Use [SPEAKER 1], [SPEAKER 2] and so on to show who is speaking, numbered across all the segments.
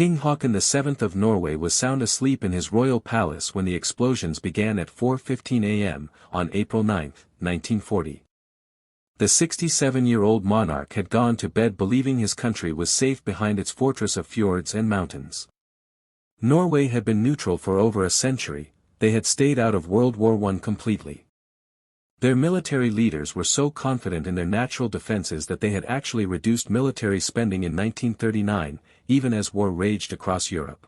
[SPEAKER 1] King Haakon VII of Norway was sound asleep in his royal palace when the explosions began at 4:15 a.m. on April 9, 1940. The 67-year-old monarch had gone to bed believing his country was safe behind its fortress of fjords and mountains. Norway had been neutral for over a century, they had stayed out of World War I completely. Their military leaders were so confident in their natural defenses that they had actually reduced military spending in 1939, even as war raged across Europe.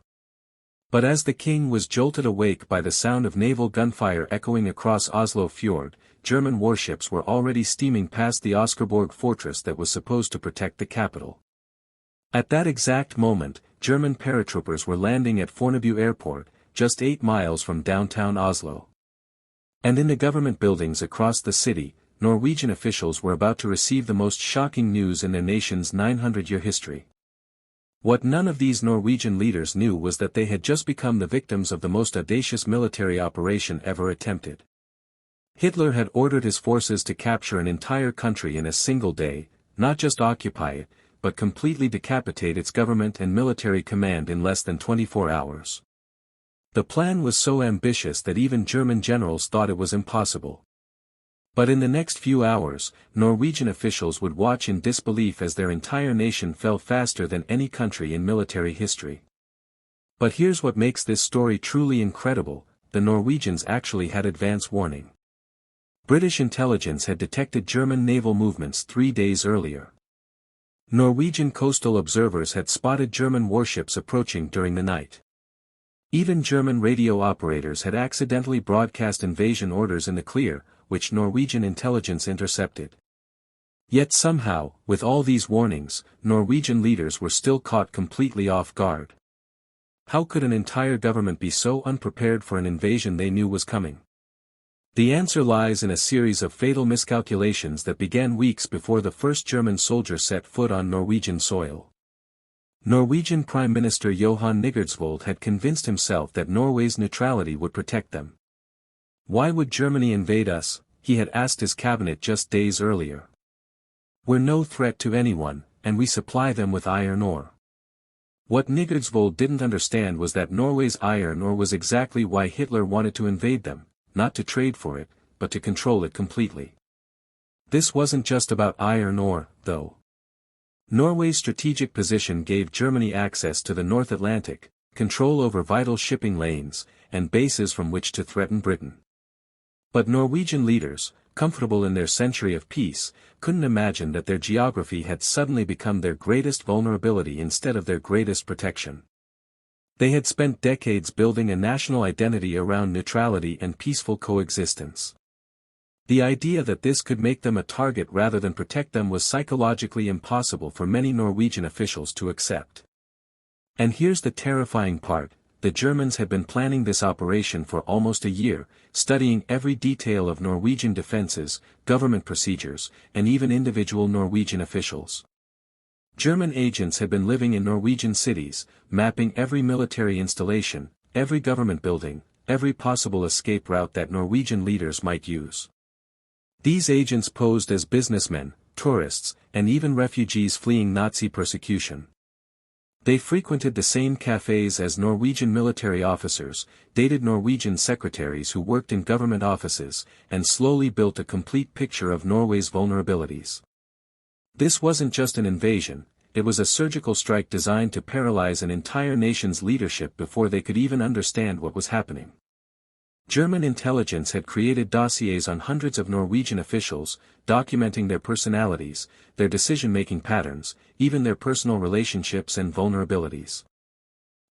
[SPEAKER 1] But as the king was jolted awake by the sound of naval gunfire echoing across Oslo fjord, German warships were already steaming past the Oskarborg fortress that was supposed to protect the capital. At that exact moment, German paratroopers were landing at Fornebu Airport, just 8 miles from downtown Oslo. And in the government buildings across the city, Norwegian officials were about to receive the most shocking news in their nation's 900-year history. What none of these Norwegian leaders knew was that they had just become the victims of the most audacious military operation ever attempted. Hitler had ordered his forces to capture an entire country in a single day, not just occupy it, but completely decapitate its government and military command in less than 24 hours. The plan was so ambitious that even German generals thought it was impossible. But in the next few hours, Norwegian officials would watch in disbelief as their entire nation fell faster than any country in military history. But here's what makes this story truly incredible: the Norwegians actually had advance warning. British intelligence had detected German naval movements 3 days earlier. Norwegian coastal observers had spotted German warships approaching during the night. Even German radio operators had accidentally broadcast invasion orders in the clear, which Norwegian intelligence intercepted. Yet somehow, with all these warnings, Norwegian leaders were still caught completely off guard. How could an entire government be so unprepared for an invasion they knew was coming? The answer lies in a series of fatal miscalculations that began weeks before the first German soldier set foot on Norwegian soil. Norwegian Prime Minister Johan Nygaardsvold had convinced himself that Norway's neutrality would protect them. Why would Germany invade us, he had asked his cabinet just days earlier. We're no threat to anyone, and we supply them with iron ore. What Nygaardsvold didn't understand was that Norway's iron ore was exactly why Hitler wanted to invade them, not to trade for it, but to control it completely. This wasn't just about iron ore, though. Norway's strategic position gave Germany access to the North Atlantic, control over vital shipping lanes, and bases from which to threaten Britain. But Norwegian leaders, comfortable in their century of peace, couldn't imagine that their geography had suddenly become their greatest vulnerability instead of their greatest protection. They had spent decades building a national identity around neutrality and peaceful coexistence. The idea that this could make them a target rather than protect them was psychologically impossible for many Norwegian officials to accept. And here's the terrifying part: the Germans had been planning this operation for almost a year, studying every detail of Norwegian defenses, government procedures, and even individual Norwegian officials. German agents had been living in Norwegian cities, mapping every military installation, every government building, every possible escape route that Norwegian leaders might use. These agents posed as businessmen, tourists, and even refugees fleeing Nazi persecution. They frequented the same cafes as Norwegian military officers, dated Norwegian secretaries who worked in government offices, and slowly built a complete picture of Norway's vulnerabilities. This wasn't just an invasion, it was a surgical strike designed to paralyze an entire nation's leadership before they could even understand what was happening. German intelligence had created dossiers on hundreds of Norwegian officials, documenting their personalities, their decision-making patterns, even their personal relationships and vulnerabilities.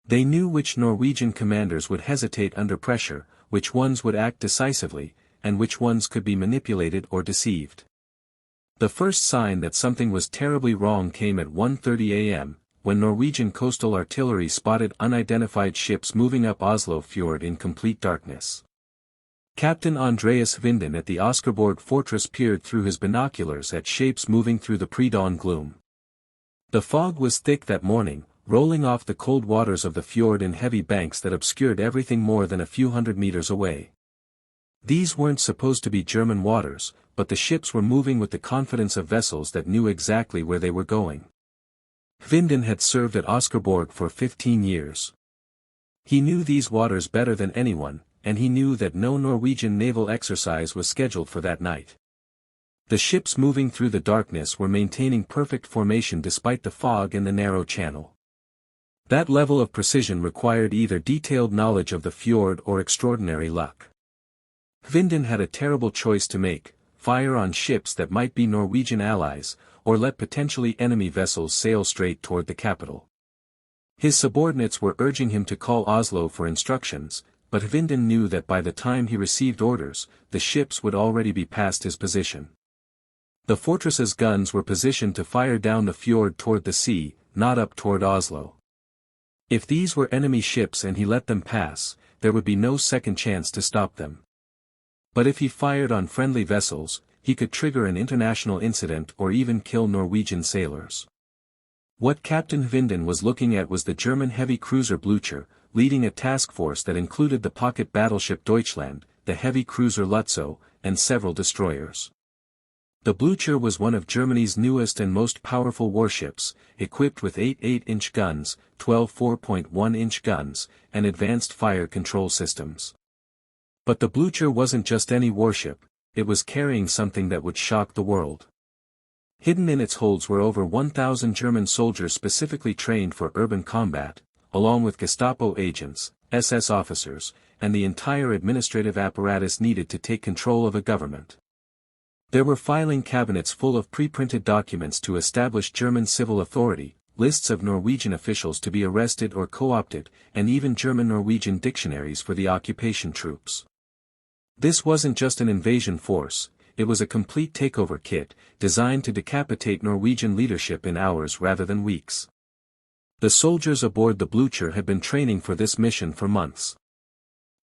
[SPEAKER 1] They knew which Norwegian commanders would hesitate under pressure, which ones would act decisively, and which ones could be manipulated or deceived. The first sign that something was terribly wrong came at 1:30 a.m., when Norwegian coastal artillery spotted unidentified ships moving up Oslo fjord in complete darkness. Captain Andreas Vinden at the Oskarborg fortress peered through his binoculars at shapes moving through the pre-dawn gloom. The fog was thick that morning, rolling off the cold waters of the fjord in heavy banks that obscured everything more than a few hundred meters away. These weren't supposed to be German waters, but the ships were moving with the confidence of vessels that knew exactly where they were going. Vinden had served at Oskarborg for 15 years. He knew these waters better than anyone, and he knew that no Norwegian naval exercise was scheduled for that night. The ships moving through the darkness were maintaining perfect formation despite the fog and the narrow channel. That level of precision required either detailed knowledge of the fjord or extraordinary luck. Vinden had a terrible choice to make: fire on ships that might be Norwegian allies, or let potentially enemy vessels sail straight toward the capital. His subordinates were urging him to call Oslo for instructions, but Vinden knew that by the time he received orders, the ships would already be past his position. The fortress's guns were positioned to fire down the fjord toward the sea, not up toward Oslo. If these were enemy ships and he let them pass, there would be no second chance to stop them. But if he fired on friendly vessels, he could trigger an international incident or even kill Norwegian sailors. What Captain Vinden was looking at was the German heavy cruiser Blücher, leading a task force that included the pocket battleship Deutschland, the heavy cruiser Lutzow, and several destroyers. The Blücher was one of Germany's newest and most powerful warships, equipped with 8 8-inch guns, 12 4.1-inch guns, and advanced fire control systems. But the Blücher wasn't just any warship, it was carrying something that would shock the world. Hidden in its holds were over 1,000 German soldiers specifically trained for urban combat, along with Gestapo agents, SS officers, and the entire administrative apparatus needed to take control of a government. There were filing cabinets full of pre-printed documents to establish German civil authority, lists of Norwegian officials to be arrested or co-opted, and even German-Norwegian dictionaries for the occupation troops. This wasn't just an invasion force, it was a complete takeover kit, designed to decapitate Norwegian leadership in hours rather than weeks. The soldiers aboard the Blücher had been training for this mission for months.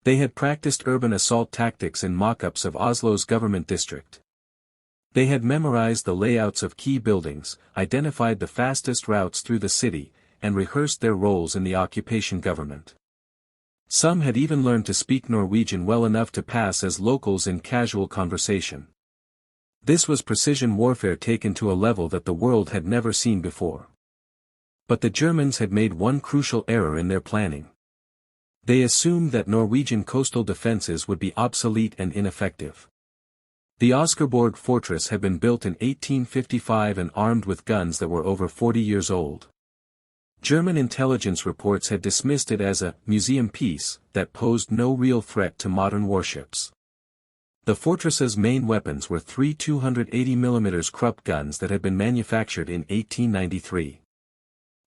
[SPEAKER 1] They had practiced urban assault tactics in mock-ups of Oslo's government district. They had memorized the layouts of key buildings, identified the fastest routes through the city, and rehearsed their roles in the occupation government. Some had even learned to speak Norwegian well enough to pass as locals in casual conversation. This was precision warfare taken to a level that the world had never seen before. But the Germans had made one crucial error in their planning. They assumed that Norwegian coastal defenses would be obsolete and ineffective. The Oskarborg fortress had been built in 1855 and armed with guns that were over 40 years old. German intelligence reports had dismissed it as a museum piece that posed no real threat to modern warships. The fortress's main weapons were three 280mm Krupp guns that had been manufactured in 1893.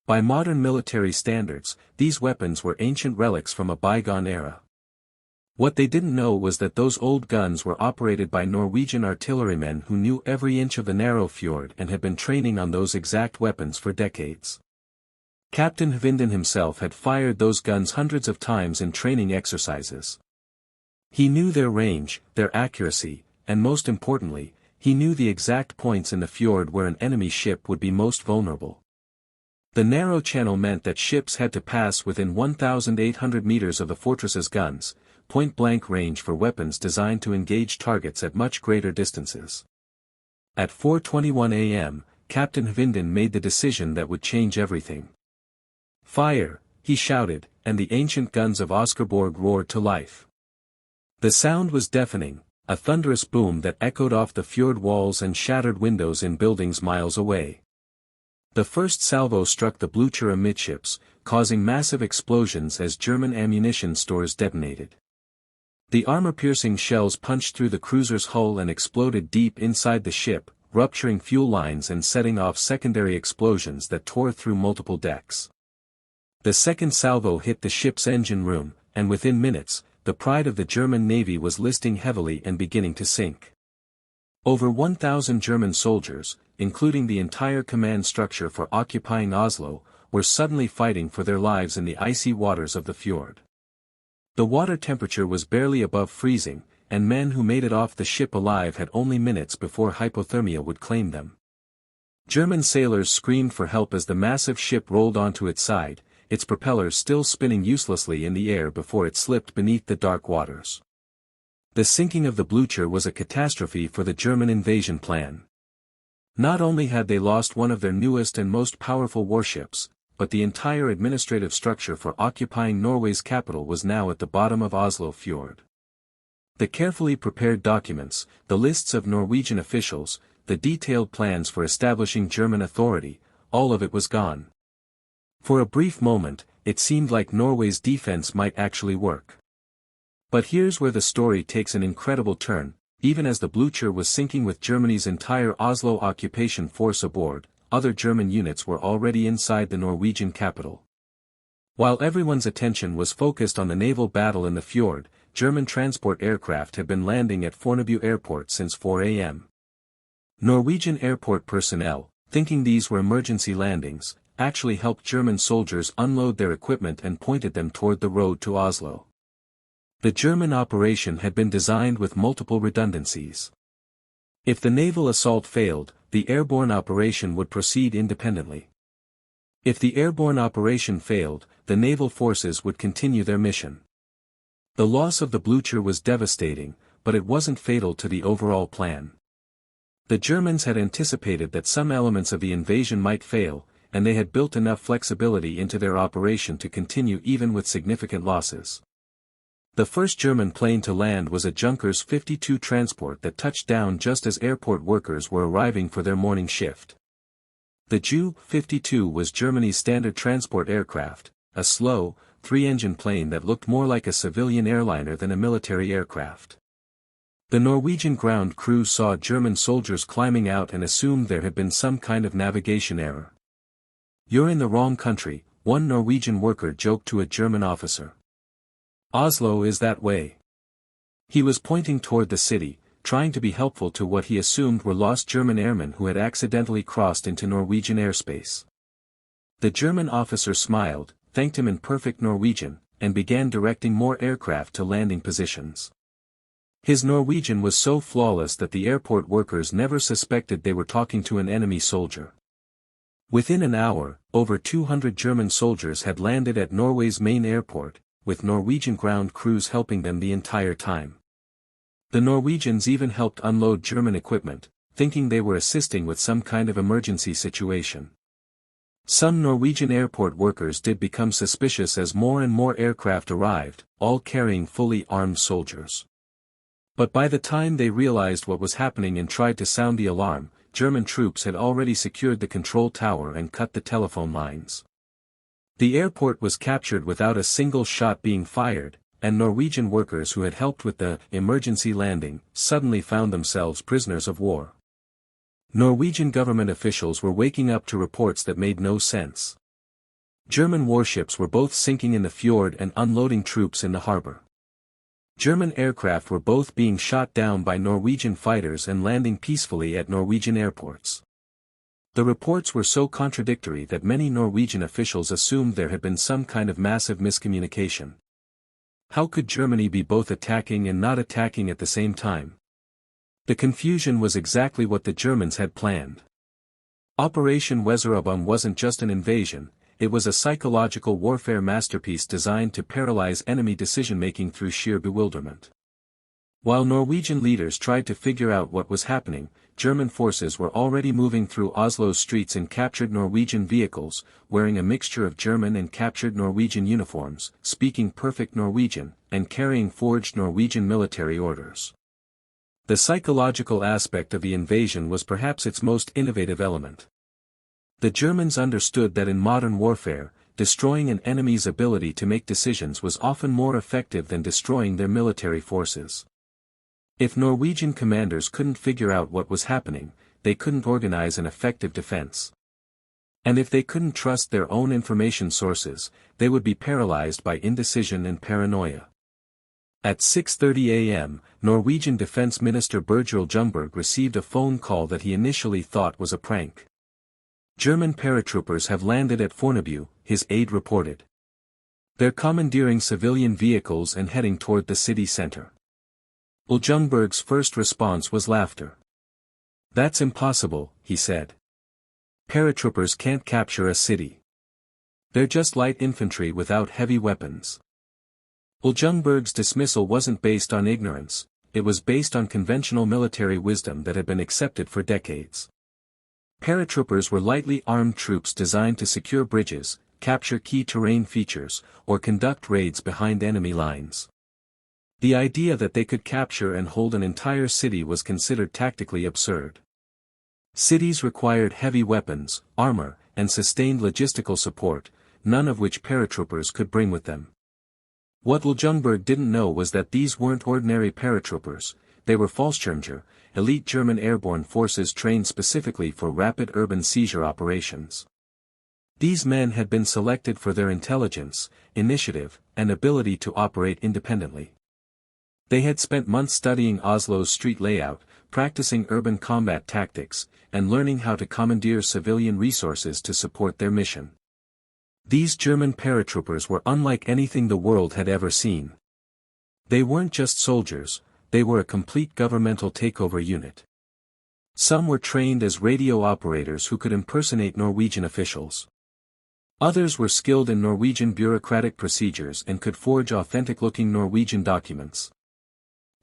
[SPEAKER 1] By modern military standards, these weapons were ancient relics from a bygone era. What they didn't know was that those old guns were operated by Norwegian artillerymen who knew every inch of the narrow fjord and had been training on those exact weapons for decades. Captain Vinden himself had fired those guns hundreds of times in training exercises. He knew their range, their accuracy, and most importantly, he knew the exact points in the fjord where an enemy ship would be most vulnerable. The narrow channel meant that ships had to pass within 1,800 meters of the fortress's guns, point-blank range for weapons designed to engage targets at much greater distances. At 4:21 a.m., Captain Vinden made the decision that would change everything. "Fire!" he shouted, and the ancient guns of Oskarborg roared to life. The sound was deafening, a thunderous boom that echoed off the fjord walls and shattered windows in buildings miles away. The first salvo struck the Blücher amidships, causing massive explosions as German ammunition stores detonated. The armor-piercing shells punched through the cruiser's hull and exploded deep inside the ship, rupturing fuel lines and setting off secondary explosions that tore through multiple decks. The second salvo hit the ship's engine room, and within minutes, the pride of the German Navy was listing heavily and beginning to sink. Over 1,000 German soldiers, including the entire command structure for occupying Oslo, were suddenly fighting for their lives in the icy waters of the fjord. The water temperature was barely above freezing, and men who made it off the ship alive had only minutes before hypothermia would claim them. German sailors screamed for help as the massive ship rolled onto its side, its propellers still spinning uselessly in the air before it slipped beneath the dark waters. The sinking of the Blücher was a catastrophe for the German invasion plan. Not only had they lost one of their newest and most powerful warships, but the entire administrative structure for occupying Norway's capital was now at the bottom of Oslo fjord. The carefully prepared documents, the lists of Norwegian officials, the detailed plans for establishing German authority, all of it was gone. For a brief moment, it seemed like Norway's defense might actually work. But here's where the story takes an incredible turn. Even as the Blücher was sinking with Germany's entire Oslo occupation force aboard, other German units were already inside the Norwegian capital. While everyone's attention was focused on the naval battle in the fjord, German transport aircraft had been landing at Fornebu airport since 4 a.m. Norwegian airport personnel, thinking these were emergency landings, actually helped German soldiers unload their equipment and pointed them toward the road to Oslo. The German operation had been designed with multiple redundancies. If the naval assault failed, the airborne operation would proceed independently. If the airborne operation failed, the naval forces would continue their mission. The loss of the Blücher was devastating, but it wasn't fatal to the overall plan. The Germans had anticipated that some elements of the invasion might fail, and they had built enough flexibility into their operation to continue even with significant losses. The first German plane to land was a Junkers 52 transport that touched down just as airport workers were arriving for their morning shift. The Ju-52 was Germany's standard transport aircraft, a slow, three-engine plane that looked more like a civilian airliner than a military aircraft. The Norwegian ground crew saw German soldiers climbing out and assumed there had been some kind of navigation error. "You're in the wrong country," one Norwegian worker joked to a German officer. "Oslo is that way." He was pointing toward the city, trying to be helpful to what he assumed were lost German airmen who had accidentally crossed into Norwegian airspace. The German officer smiled, thanked him in perfect Norwegian, and began directing more aircraft to landing positions. His Norwegian was so flawless that the airport workers never suspected they were talking to an enemy soldier. Within an hour, over 200 German soldiers had landed at Norway's main airport, with Norwegian ground crews helping them the entire time. The Norwegians even helped unload German equipment, thinking they were assisting with some kind of emergency situation. Some Norwegian airport workers did become suspicious as more and more aircraft arrived, all carrying fully armed soldiers. But by the time they realized what was happening and tried to sound the alarm, German troops had already secured the control tower and cut the telephone lines. The airport was captured without a single shot being fired, and Norwegian workers who had helped with the emergency landing suddenly found themselves prisoners of war. Norwegian government officials were waking up to reports that made no sense. German warships were both sinking in the fjord and unloading troops in the harbor. German aircraft were both being shot down by Norwegian fighters and landing peacefully at Norwegian airports. The reports were so contradictory that many Norwegian officials assumed there had been some kind of massive miscommunication. How could Germany be both attacking and not attacking at the same time? The confusion was exactly what the Germans had planned. Operation Weserübung wasn't just an invasion, it was a psychological warfare masterpiece designed to paralyze enemy decision-making through sheer bewilderment. While Norwegian leaders tried to figure out what was happening, German forces were already moving through Oslo's streets in captured Norwegian vehicles, wearing a mixture of German and captured Norwegian uniforms, speaking perfect Norwegian, and carrying forged Norwegian military orders. The psychological aspect of the invasion was perhaps its most innovative element. The Germans understood that in modern warfare, destroying an enemy's ability to make decisions was often more effective than destroying their military forces. If Norwegian commanders couldn't figure out what was happening, they couldn't organize an effective defense. And if they couldn't trust their own information sources, they would be paralyzed by indecision and paranoia. At 6:30 a.m., Norwegian Defense Minister Bergljot Ljungberg received a phone call that he initially thought was a prank. "German paratroopers have landed at Fornebu," his aide reported. "They're commandeering civilian vehicles and heading toward the city center." Ljungberg's first response was laughter. "That's impossible," he said. "Paratroopers can't capture a city. They're just light infantry without heavy weapons." Ljungberg's dismissal wasn't based on ignorance, it was based on conventional military wisdom that had been accepted for decades. Paratroopers were lightly armed troops designed to secure bridges, capture key terrain features, or conduct raids behind enemy lines. The idea that they could capture and hold an entire city was considered tactically absurd. Cities required heavy weapons, armor, and sustained logistical support, none of which paratroopers could bring with them. What Ljungberg didn't know was that these weren't ordinary paratroopers, they were Fallschirmjäger, elite German airborne forces trained specifically for rapid urban seizure operations. These men had been selected for their intelligence, initiative, and ability to operate independently. They had spent months studying Oslo's street layout, practicing urban combat tactics, and learning how to commandeer civilian resources to support their mission. These German paratroopers were unlike anything the world had ever seen. They weren't just soldiers, they were a complete governmental takeover unit. Some were trained as radio operators who could impersonate Norwegian officials. Others were skilled in Norwegian bureaucratic procedures and could forge authentic-looking Norwegian documents.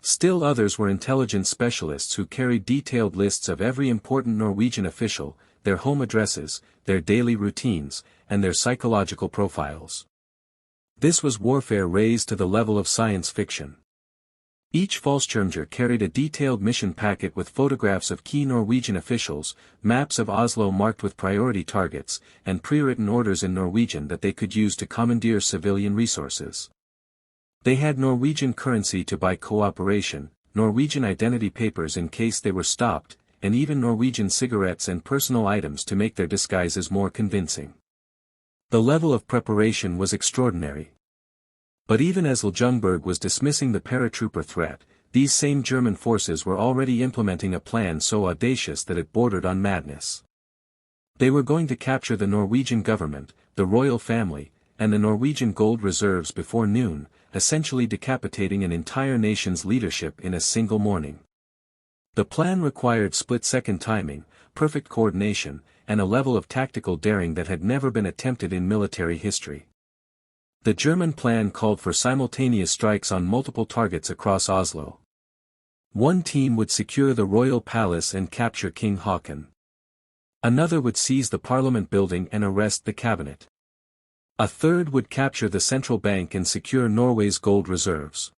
[SPEAKER 1] Still others were intelligence specialists who carried detailed lists of every important Norwegian official, their home addresses, their daily routines, and their psychological profiles. This was warfare raised to the level of science fiction. Each Fallschirmjäger carried a detailed mission packet with photographs of key Norwegian officials, maps of Oslo marked with priority targets, and pre-written orders in Norwegian that they could use to commandeer civilian resources. They had Norwegian currency to buy cooperation, Norwegian identity papers in case they were stopped, and even Norwegian cigarettes and personal items to make their disguises more convincing. The level of preparation was extraordinary. But even as Ljungberg was dismissing the paratrooper threat, these same German forces were already implementing a plan so audacious that it bordered on madness. They were going to capture the Norwegian government, the royal family, and the Norwegian gold reserves before noon, essentially decapitating an entire nation's leadership in a single morning. The plan required split-second timing, perfect coordination, and a level of tactical daring that had never been attempted in military history. The German plan called for simultaneous strikes on multiple targets across Oslo. One team would secure the royal palace and capture King Haakon. Another would seize the parliament building and arrest the cabinet. A third would capture the central bank and secure Norway's gold reserves.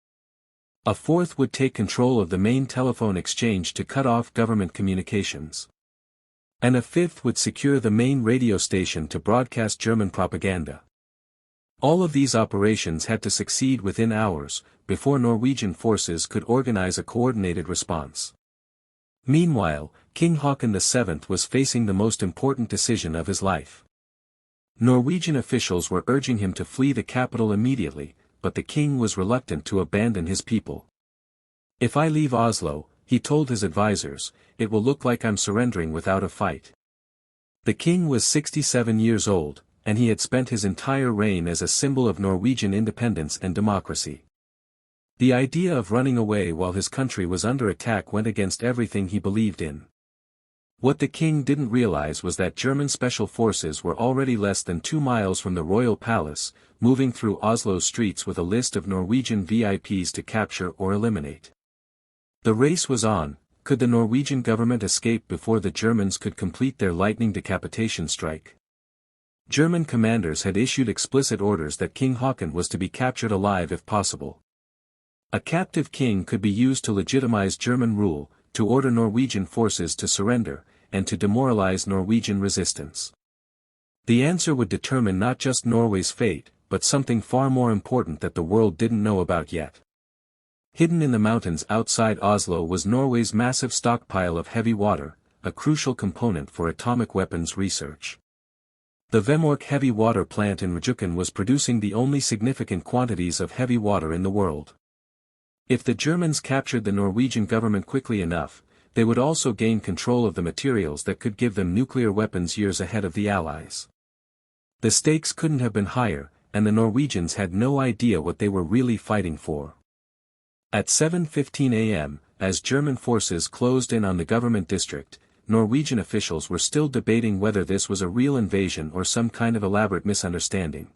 [SPEAKER 1] A fourth would take control of the main telephone exchange to cut off government communications. And a fifth would secure the main radio station to broadcast German propaganda. All of these operations had to succeed within hours, before Norwegian forces could organize a coordinated response. Meanwhile, King Haakon VII was facing the most important decision of his life. Norwegian officials were urging him to flee the capital immediately, but the king was reluctant to abandon his people. "If I leave Oslo," he told his advisors, "it will look like I'm surrendering without a fight." The king was 67 years old, and he had spent his entire reign as a symbol of Norwegian independence and democracy. The idea of running away while his country was under attack went against everything he believed in. What the king didn't realize was that German special forces were already less than 2 miles from the royal palace, moving through Oslo's streets with a list of Norwegian VIPs to capture or eliminate. The race was on. Could the Norwegian government escape before the Germans could complete their lightning decapitation strike? German commanders had issued explicit orders that King Haakon was to be captured alive if possible. A captive king could be used to legitimize German rule, to order Norwegian forces to surrender, and to demoralize Norwegian resistance. The answer would determine not just Norway's fate, but something far more important that the world didn't know about yet. Hidden in the mountains outside Oslo was Norway's massive stockpile of heavy water, a crucial component for atomic weapons research. The Vemork heavy water plant in Rjukan was producing the only significant quantities of heavy water in the world. If the Germans captured the Norwegian government quickly enough, they would also gain control of the materials that could give them nuclear weapons years ahead of the Allies. The stakes couldn't have been higher, and the Norwegians had no idea what they were really fighting for. At 7:15 a.m., as German forces closed in on the government district, Norwegian officials were still debating whether this was a real invasion or some kind of elaborate misunderstanding.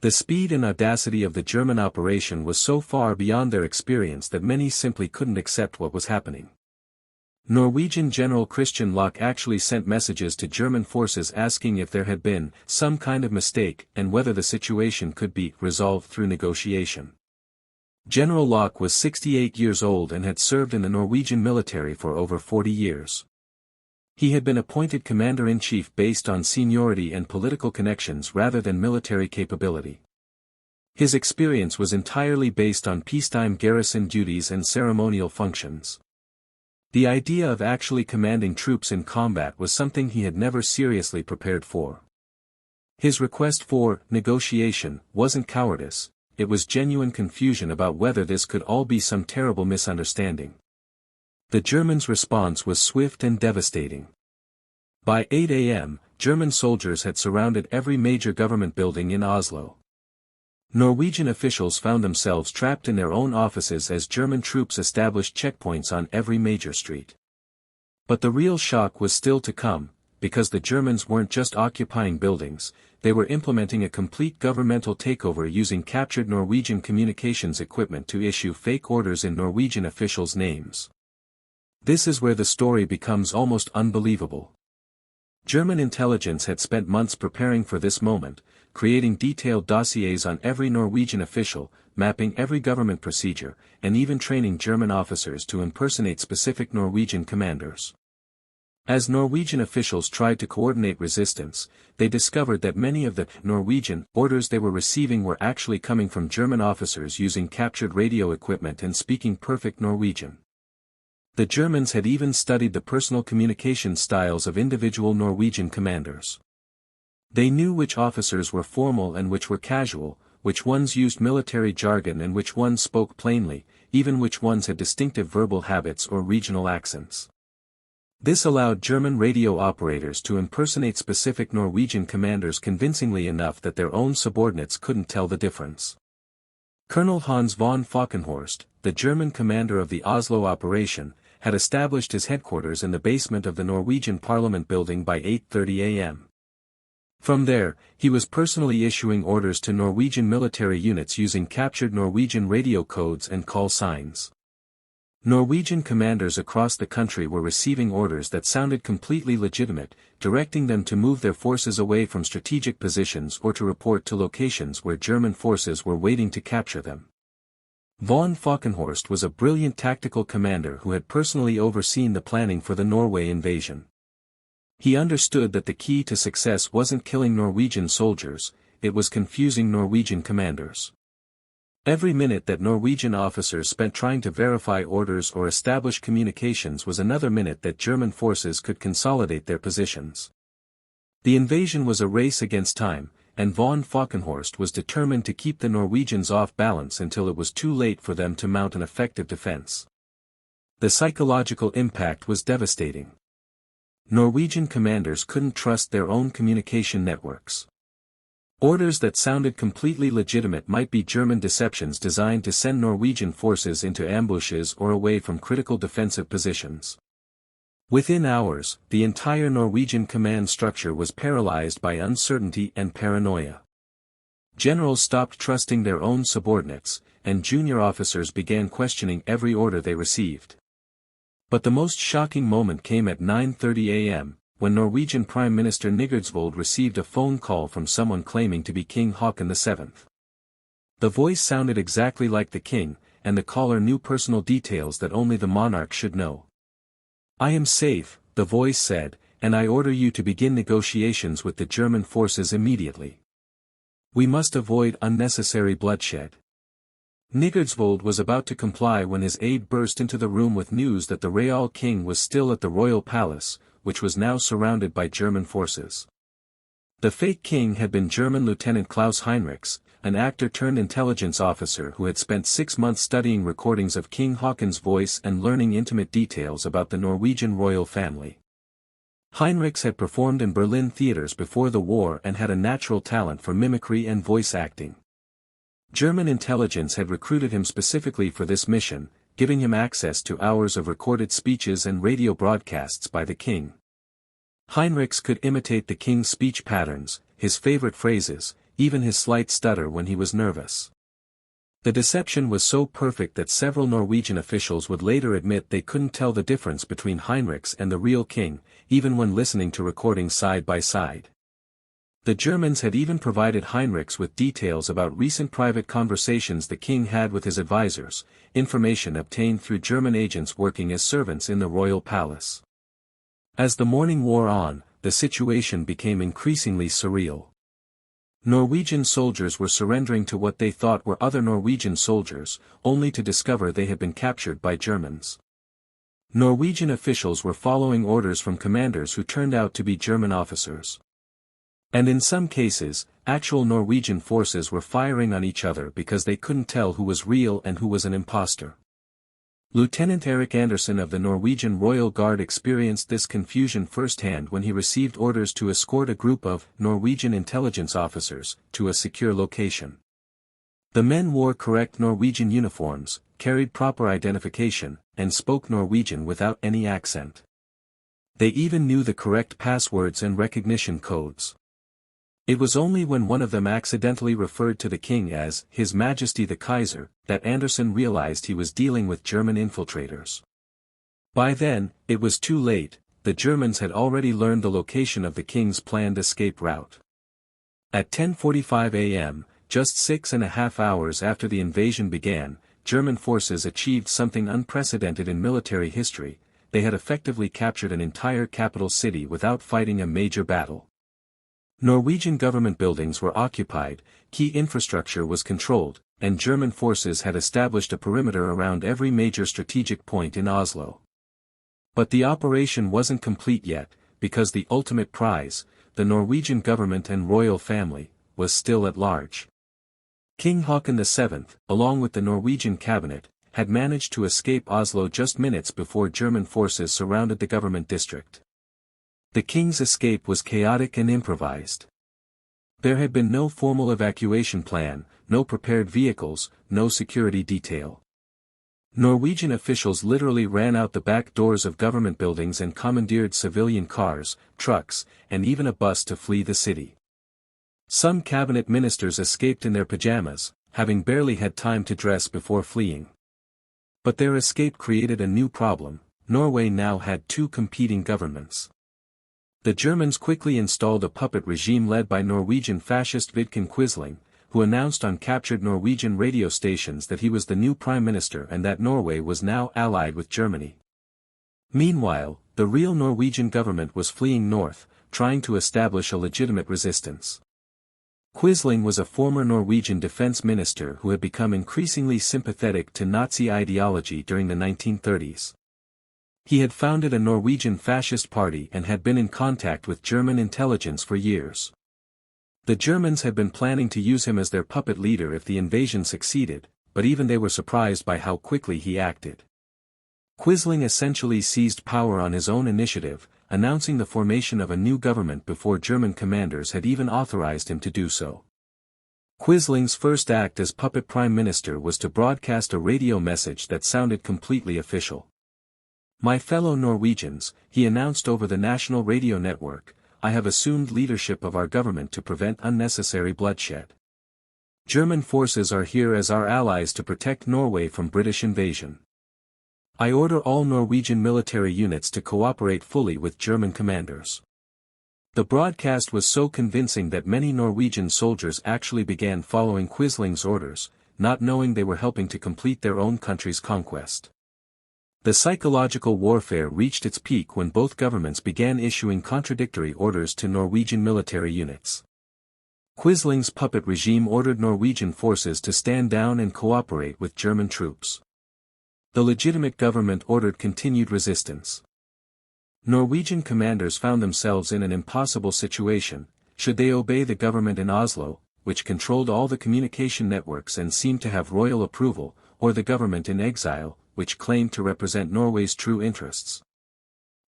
[SPEAKER 1] The speed and audacity of the German operation was so far beyond their experience that many simply couldn't accept what was happening. Norwegian General Christian Lok actually sent messages to German forces asking if there had been some kind of mistake and whether the situation could be resolved through negotiation. General Lok was 68 years old and had served in the Norwegian military for over 40 years. He had been appointed commander-in-chief based on seniority and political connections rather than military capability. His experience was entirely based on peacetime garrison duties and ceremonial functions. The idea of actually commanding troops in combat was something he had never seriously prepared for. His request for negotiation wasn't cowardice, it was genuine confusion about whether this could all be some terrible misunderstanding. The Germans' response was swift and devastating. By 8 a.m., German soldiers had surrounded every major government building in Oslo. Norwegian officials found themselves trapped in their own offices as German troops established checkpoints on every major street. But the real shock was still to come, because the Germans weren't just occupying buildings, they were implementing a complete governmental takeover using captured Norwegian communications equipment to issue fake orders in Norwegian officials' names. This is where the story becomes almost unbelievable. German intelligence had spent months preparing for this moment, creating detailed dossiers on every Norwegian official, mapping every government procedure, and even training German officers to impersonate specific Norwegian commanders. As Norwegian officials tried to coordinate resistance, they discovered that many of the Norwegian orders they were receiving were actually coming from German officers using captured radio equipment and speaking perfect Norwegian. The Germans had even studied the personal communication styles of individual Norwegian commanders. They knew which officers were formal and which were casual, which ones used military jargon and which ones spoke plainly, even which ones had distinctive verbal habits or regional accents. This allowed German radio operators to impersonate specific Norwegian commanders convincingly enough that their own subordinates couldn't tell the difference. Colonel Hans von Falkenhorst, the German commander of the Oslo operation, had established his headquarters in the basement of the Norwegian Parliament building by 8:30 a.m. From there, he was personally issuing orders to Norwegian military units using captured Norwegian radio codes and call signs. Norwegian commanders across the country were receiving orders that sounded completely legitimate, directing them to move their forces away from strategic positions or to report to locations where German forces were waiting to capture them. Von Falkenhorst was a brilliant tactical commander who had personally overseen the planning for the Norway invasion. He understood that the key to success wasn't killing Norwegian soldiers, it was confusing Norwegian commanders. Every minute that Norwegian officers spent trying to verify orders or establish communications was another minute that German forces could consolidate their positions. The invasion was a race against time, and von Falkenhorst was determined to keep the Norwegians off balance until it was too late for them to mount an effective defense. The psychological impact was devastating. Norwegian commanders couldn't trust their own communication networks. Orders that sounded completely legitimate might be German deceptions designed to send Norwegian forces into ambushes or away from critical defensive positions. Within hours, the entire Norwegian command structure was paralyzed by uncertainty and paranoia. Generals stopped trusting their own subordinates, and junior officers began questioning every order they received. But the most shocking moment came at 9:30 a.m., when Norwegian Prime Minister Nygaardsvold received a phone call from someone claiming to be King Haakon VII. The voice sounded exactly like the king, and the caller knew personal details that only the monarch should know. "I am safe," the voice said, "and I order you to begin negotiations with the German forces immediately. We must avoid unnecessary bloodshed." Nygaardsvold was about to comply when his aide burst into the room with news that the Real King was still at the royal palace, which was now surrounded by German forces. The fake king had been German Lieutenant Klaus Heinrichs, an actor-turned-intelligence officer who had spent 6 months studying recordings of King Haakon's voice and learning intimate details about the Norwegian royal family. Heinrichs had performed in Berlin theaters before the war and had a natural talent for mimicry and voice acting. German intelligence had recruited him specifically for this mission, giving him access to hours of recorded speeches and radio broadcasts by the king. Heinrichs could imitate the king's speech patterns, his favorite phrases, even his slight stutter when he was nervous. The deception was so perfect that several Norwegian officials would later admit they couldn't tell the difference between Heinrichs and the real king, even when listening to recordings side by side. The Germans had even provided Heinrichs with details about recent private conversations the king had with his advisors, information obtained through German agents working as servants in the royal palace. As the morning wore on, the situation became increasingly surreal. Norwegian soldiers were surrendering to what they thought were other Norwegian soldiers, only to discover they had been captured by Germans. Norwegian officials were following orders from commanders who turned out to be German officers. And in some cases, actual Norwegian forces were firing on each other because they couldn't tell who was real and who was an imposter. Lieutenant Erik Andersen of the Norwegian Royal Guard experienced this confusion firsthand when he received orders to escort a group of Norwegian intelligence officers to a secure location. The men wore correct Norwegian uniforms, carried proper identification, and spoke Norwegian without any accent. They even knew the correct passwords and recognition codes. It was only when one of them accidentally referred to the king as His Majesty the Kaiser, that Andersen realized he was dealing with German infiltrators. By then, it was too late, the Germans had already learned the location of the king's planned escape route. At 10:45 a.m., just 6.5 hours after the invasion began, German forces achieved something unprecedented in military history: they had effectively captured an entire capital city without fighting a major battle. Norwegian government buildings were occupied, key infrastructure was controlled, and German forces had established a perimeter around every major strategic point in Oslo. But the operation wasn't complete yet, because the ultimate prize, the Norwegian government and royal family, was still at large. King Haakon VII, along with the Norwegian cabinet, had managed to escape Oslo just minutes before German forces surrounded the government district. The king's escape was chaotic and improvised. There had been no formal evacuation plan, no prepared vehicles, no security detail. Norwegian officials literally ran out the back doors of government buildings and commandeered civilian cars, trucks, and even a bus to flee the city. Some cabinet ministers escaped in their pajamas, having barely had time to dress before fleeing. But their escape created a new problem: Norway now had two competing governments. The Germans quickly installed a puppet regime led by Norwegian fascist Vidkun Quisling, who announced on captured Norwegian radio stations that he was the new prime minister and that Norway was now allied with Germany. Meanwhile, the real Norwegian government was fleeing north, trying to establish a legitimate resistance. Quisling was a former Norwegian defense minister who had become increasingly sympathetic to Nazi ideology during the 1930s. He had founded a Norwegian fascist party and had been in contact with German intelligence for years. The Germans had been planning to use him as their puppet leader if the invasion succeeded, but even they were surprised by how quickly he acted. Quisling essentially seized power on his own initiative, announcing the formation of a new government before German commanders had even authorized him to do so. Quisling's first act as puppet prime minister was to broadcast a radio message that sounded completely official. "My fellow Norwegians," he announced over the national radio network, "I have assumed leadership of our government to prevent unnecessary bloodshed. German forces are here as our allies to protect Norway from British invasion. I order all Norwegian military units to cooperate fully with German commanders." The broadcast was so convincing that many Norwegian soldiers actually began following Quisling's orders, not knowing they were helping to complete their own country's conquest. The psychological warfare reached its peak when both governments began issuing contradictory orders to Norwegian military units. Quisling's puppet regime ordered Norwegian forces to stand down and cooperate with German troops. The legitimate government ordered continued resistance. Norwegian commanders found themselves in an impossible situation: should they obey the government in Oslo, which controlled all the communication networks and seemed to have royal approval, or the government in exile, which claimed to represent Norway's true interests?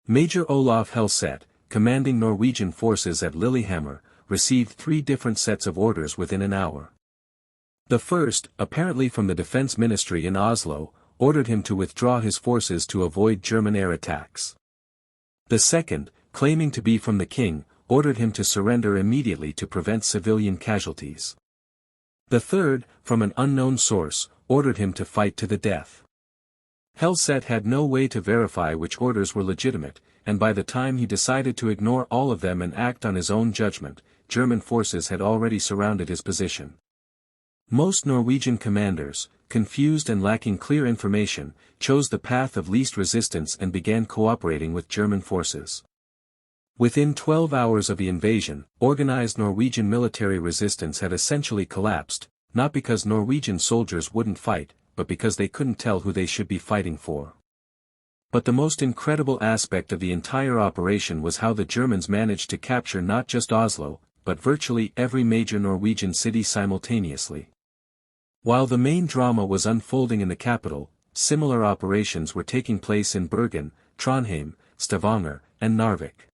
[SPEAKER 1] Major Olaf Helseth, commanding Norwegian forces at Lillehammer, received 3 different sets of orders within an hour. The first, apparently from the defense ministry in Oslo, ordered him to withdraw his forces to avoid German air attacks. The second, claiming to be from the king, ordered him to surrender immediately to prevent civilian casualties. The third, from an unknown source, ordered him to fight to the death. Helset had no way to verify which orders were legitimate, and by the time he decided to ignore all of them and act on his own judgment, German forces had already surrounded his position. Most Norwegian commanders, confused and lacking clear information, chose the path of least resistance and began cooperating with German forces. Within 12 hours of the invasion, organized Norwegian military resistance had essentially collapsed, not because Norwegian soldiers wouldn't fight, but because they couldn't tell who they should be fighting for. But the most incredible aspect of the entire operation was how the Germans managed to capture not just Oslo, but virtually every major Norwegian city simultaneously. While the main drama was unfolding in the capital, similar operations were taking place in Bergen, Trondheim, Stavanger, and Narvik.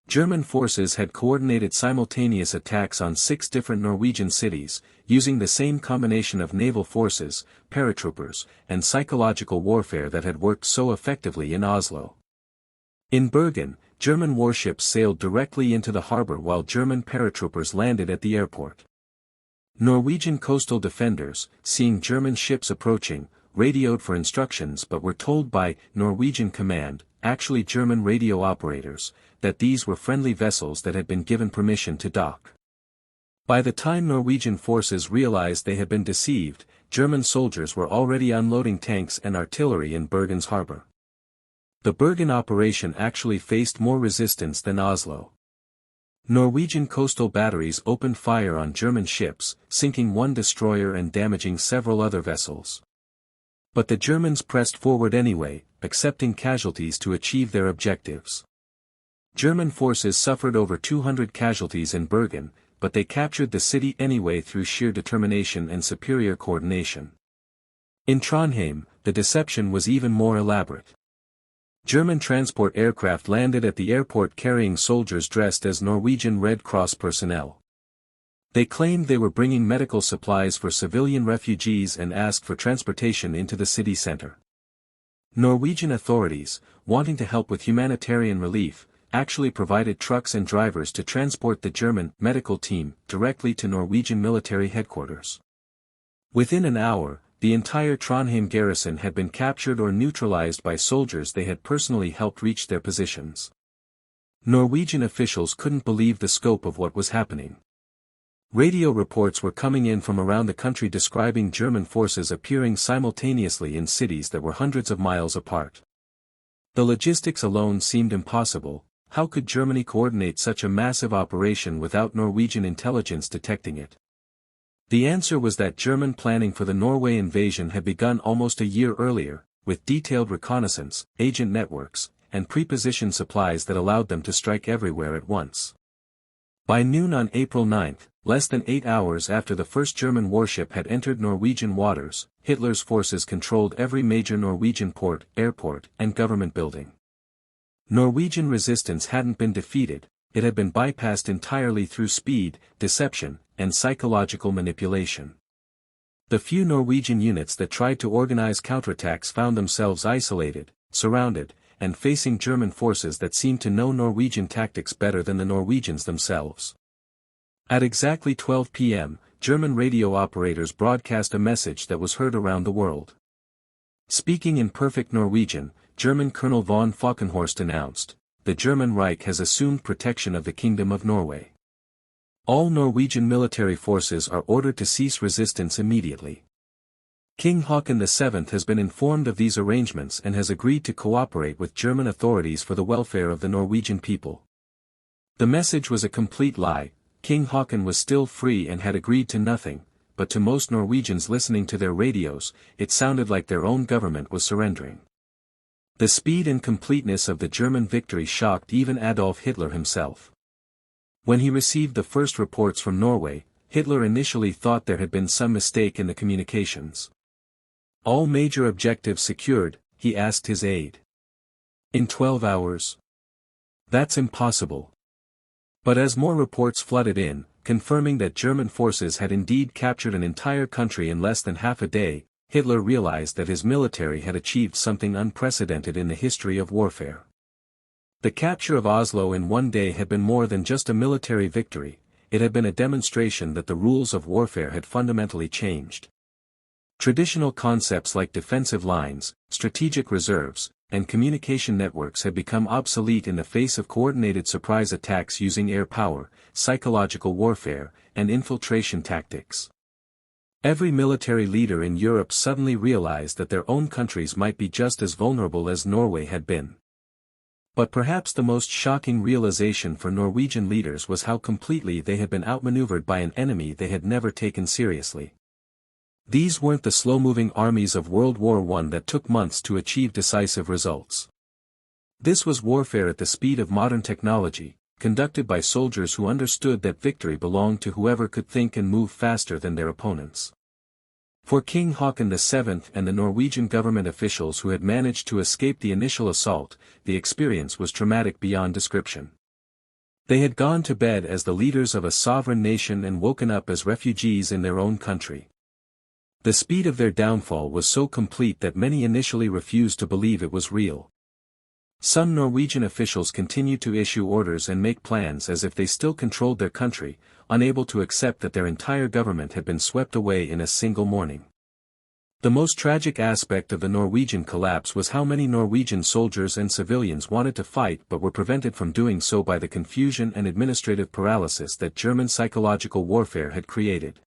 [SPEAKER 1] German forces had coordinated simultaneous attacks on 6 different Norwegian cities, using the same combination of naval forces, paratroopers, and psychological warfare that had worked so effectively in Oslo. In Bergen, German warships sailed directly into the harbor while German paratroopers landed at the airport. Norwegian coastal defenders, seeing German ships approaching, radioed for instructions but were told by Norwegian command, actually German radio operators, that these were friendly vessels that had been given permission to dock. By the time Norwegian forces realized they had been deceived, German soldiers were already unloading tanks and artillery in Bergen's harbor. The Bergen operation actually faced more resistance than Oslo. Norwegian coastal batteries opened fire on German ships, sinking 1 destroyer and damaging several other vessels. But the Germans pressed forward anyway, accepting casualties to achieve their objectives. German forces suffered over 200 casualties in Bergen, but they captured the city anyway through sheer determination and superior coordination. In Trondheim, the deception was even more elaborate. German transport aircraft landed at the airport carrying soldiers dressed as Norwegian Red Cross personnel. They claimed they were bringing medical supplies for civilian refugees and asked for transportation into the city center. Norwegian authorities, wanting to help with humanitarian relief, actually provided trucks and drivers to transport the German medical team directly to Norwegian military headquarters. Within an hour, the entire Trondheim garrison had been captured or neutralized by soldiers they had personally helped reach their positions. Norwegian officials couldn't believe the scope of what was happening. Radio reports were coming in from around the country describing German forces appearing simultaneously in cities that were hundreds of miles apart. The logistics alone seemed impossible. How could Germany coordinate such a massive operation without Norwegian intelligence detecting it? The answer was that German planning for the Norway invasion had begun almost a year earlier, with detailed reconnaissance, agent networks, and prepositioned supplies that allowed them to strike everywhere at once. By noon on April 9, less than 8 hours after the first German warship had entered Norwegian waters, Hitler's forces controlled every major Norwegian port, airport, and government building. Norwegian resistance hadn't been defeated, it had been bypassed entirely through speed, deception, and psychological manipulation. The few Norwegian units that tried to organize counterattacks found themselves isolated, surrounded, and facing German forces that seemed to know Norwegian tactics better than the Norwegians themselves. At exactly 12 p.m., German radio operators broadcast a message that was heard around the world. Speaking in perfect Norwegian, German Colonel von Falkenhorst announced, "The German Reich has assumed protection of the Kingdom of Norway. All Norwegian military forces are ordered to cease resistance immediately. King Haakon VII has been informed of these arrangements and has agreed to cooperate with German authorities for the welfare of the Norwegian people." The message was a complete lie. King Haakon was still free and had agreed to nothing, but to most Norwegians listening to their radios, it sounded like their own government was surrendering. The speed and completeness of the German victory shocked even Adolf Hitler himself. When he received the first reports from Norway, Hitler initially thought there had been some mistake in the communications. All major objectives secured, he asked his aide. In 12 hours? That's impossible. But as more reports flooded in, confirming that German forces had indeed captured an entire country in less than half a day, Hitler realized that his military had achieved something unprecedented in the history of warfare. The capture of Oslo in one day had been more than just a military victory, it had been a demonstration that the rules of warfare had fundamentally changed. Traditional concepts like defensive lines, strategic reserves, and communication networks had become obsolete in the face of coordinated surprise attacks using air power, psychological warfare, and infiltration tactics. Every military leader in Europe suddenly realized that their own countries might be just as vulnerable as Norway had been. But perhaps the most shocking realization for Norwegian leaders was how completely they had been outmaneuvered by an enemy they had never taken seriously. These weren't the slow-moving armies of World War I that took months to achieve decisive results. This was warfare at the speed of modern technology, conducted by soldiers who understood that victory belonged to whoever could think and move faster than their opponents. For King Haakon VII and the Norwegian government officials who had managed to escape the initial assault, the experience was traumatic beyond description. They had gone to bed as the leaders of a sovereign nation and woken up as refugees in their own country. The speed of their downfall was so complete that many initially refused to believe it was real. Some Norwegian officials continued to issue orders and make plans as if they still controlled their country, unable to accept that their entire government had been swept away in a single morning. The most tragic aspect of the Norwegian collapse was how many Norwegian soldiers and civilians wanted to fight but were prevented from doing so by the confusion and administrative paralysis that German psychological warfare had created.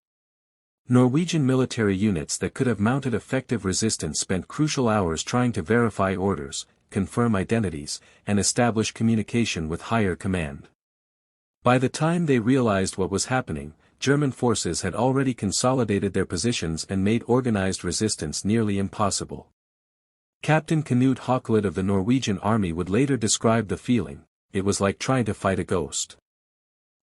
[SPEAKER 1] Norwegian military units that could have mounted effective resistance spent crucial hours trying to verify orders, confirm identities, and establish communication with higher command. By the time they realized what was happening, German forces had already consolidated their positions and made organized resistance nearly impossible. Captain Knut Haakon of the Norwegian army would later describe the feeling: it was like trying to fight a ghost.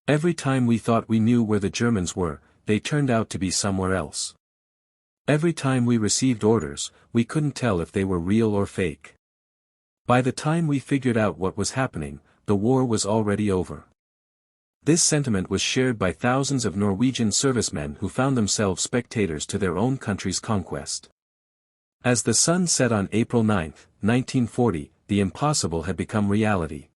[SPEAKER 1] Every time we thought we knew where the Germans were, they turned out to be somewhere else. Every time we received orders, we couldn't tell if they were real or fake. By the time we figured out what was happening, the war was already over. This sentiment was shared by thousands of Norwegian servicemen who found themselves spectators to their own country's conquest. As the sun set on April 9, 1940, the impossible had become reality.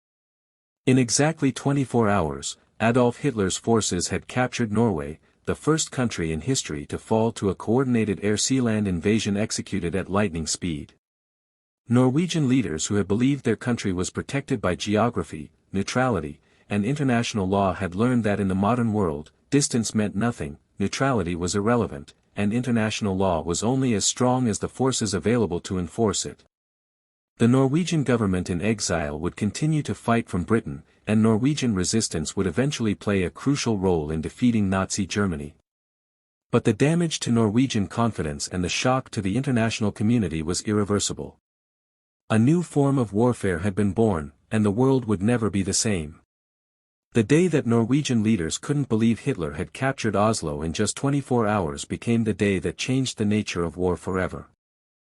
[SPEAKER 1] In exactly 24 hours, Adolf Hitler's forces had captured Norway, the first country in history to fall to a coordinated air-sea-land invasion executed at lightning speed. Norwegian leaders who had believed their country was protected by geography, neutrality, and international law had learned that in the modern world, distance meant nothing, neutrality was irrelevant, and international law was only as strong as the forces available to enforce it. The Norwegian government in exile would continue to fight from Britain, and Norwegian resistance would eventually play a crucial role in defeating Nazi Germany. But the damage to Norwegian confidence and the shock to the international community was irreversible. A new form of warfare had been born, and the world would never be the same. The day that Norwegian leaders couldn't believe Hitler had captured Oslo in just 24 hours became the day that changed the nature of war forever.